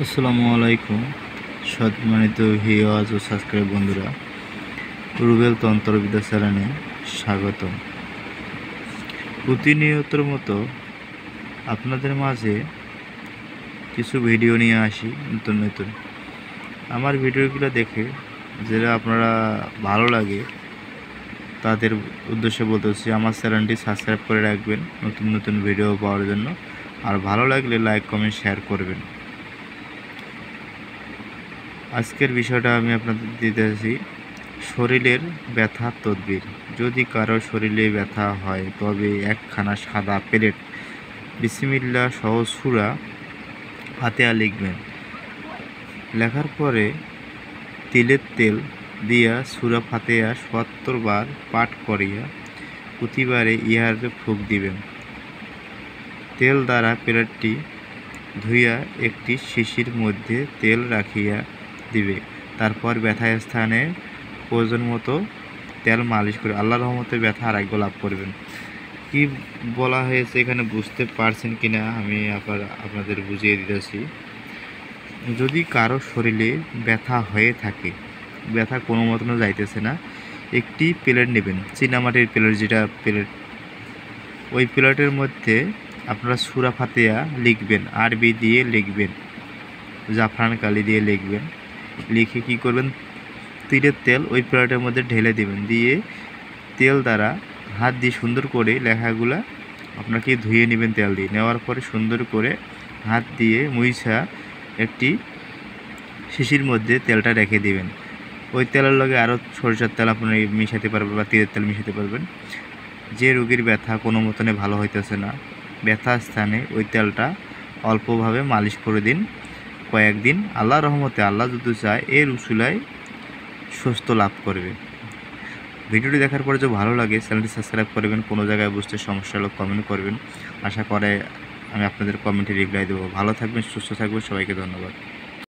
আসসালামু আলাইকুম সম্মানিত ভিউয়ার্স ও সাবস্ক্রাইব বন্ধুরা, রুবেল তন্ত্রবিদ্যা চ্যানেলে স্বাগতম। প্রতিনিয়তর মতো আপনাদের মাঝে কিছু ভিডিও নিয়ে আসি নতুন নতুন। আমার ভিডিওগুলো দেখে যারা আপনারা ভালো লাগে তাদের উদ্দেশ্যে বলতে হচ্ছে আমার চ্যানেলটি সাবস্ক্রাইব করে রাখবেন নতুন নতুন ভিডিও পাওয়ার জন্য, আর ভালো লাগলে লাইক কমেন্ট শেয়ার করবেন। আজকের বিষয়টা আমি আপনাদের দিতেছি শরীরের ব্যথার তদবির। যদি কারো শরীরে ব্যথা হয় তবে একখানা সাদা প্লেট বিসমিল্লাহ সহ সূরা ফাতিহা লিখবেন। লেখার পরে তিলের তেল দিয়া সূরা ফাতিহা ৭০ বার পাঠ করিয়া প্রতিবারে ইহার ফুঁক দিবেন। তেল দ্বারা প্লেটটি ধুইয়া একটি শিশির মধ্যে তেল রাখিয়া দিবে। তারপর ব্যথা স্থানে প্রয়োজন মতো তেল মালিশ করে আল্লাহর রহমতে ব্যথা আরোগ্য লাভ করবেন। কি বলা হয়েছে এখানে বুঝতে পারছেন কিনা আমি আপনাদের বুঝিয়ে দিতেছি। যদি কারো শরীরে ব্যথা হয়ে থাকে, ব্যথা কোনো মতনও যাইতেছে না, একটি প্লেট নেবেন, চীনামাটির প্লেট, যেটা প্লেট, ওই প্লেটের মধ্যে আপনারা সূরা ফাতিহা লিখবেন, আরবি দিয়ে লিখবেন, জাফরান কালি দিয়ে লিখবেন। লিখে কি করবেন, তিলের তেল ওই প্লেটের মধ্যে ঢেলে দেবেন। দিয়ে তেল দ্বারা হাত দিয়ে সুন্দর করে লেখাগুলা আপনাকে ধুয়ে নেবেন। তেল দিয়ে নেওয়ার পরে সুন্দর করে হাত দিয়ে মুইছা একটি শিশির মধ্যে তেলটা রেখে দিবেন। ওই তেলের লগে আরও সরিষার তেল আপনি মিশাতে পারবেন বা তিলের তেল মিশাতে পারবেন। যে রোগীর ব্যথা কোনো মতনে ভালো হইতেছে না, ব্যথা স্থানে ওই তেলটা অল্পভাবে মালিশ করে দিন কয়েকদিন। আল্লাহর রহমতে আল্লাহ যদি চায় এর উসুলায় সুস্থ লাভ করবে। ভিডিওটি দেখার পরে যদি ভালো লাগে চ্যানেলটি সাবস্ক্রাইব করবেন। কোনো জায়গায় বুঝতে সমস্যা হলে কমেন্ট করবেন। আশা করে আমি আপনাদের কমেন্টে রিপ্লাই দেবো। ভালো থাকবেন, সুস্থ থাকবেন, সবাইকে ধন্যবাদ।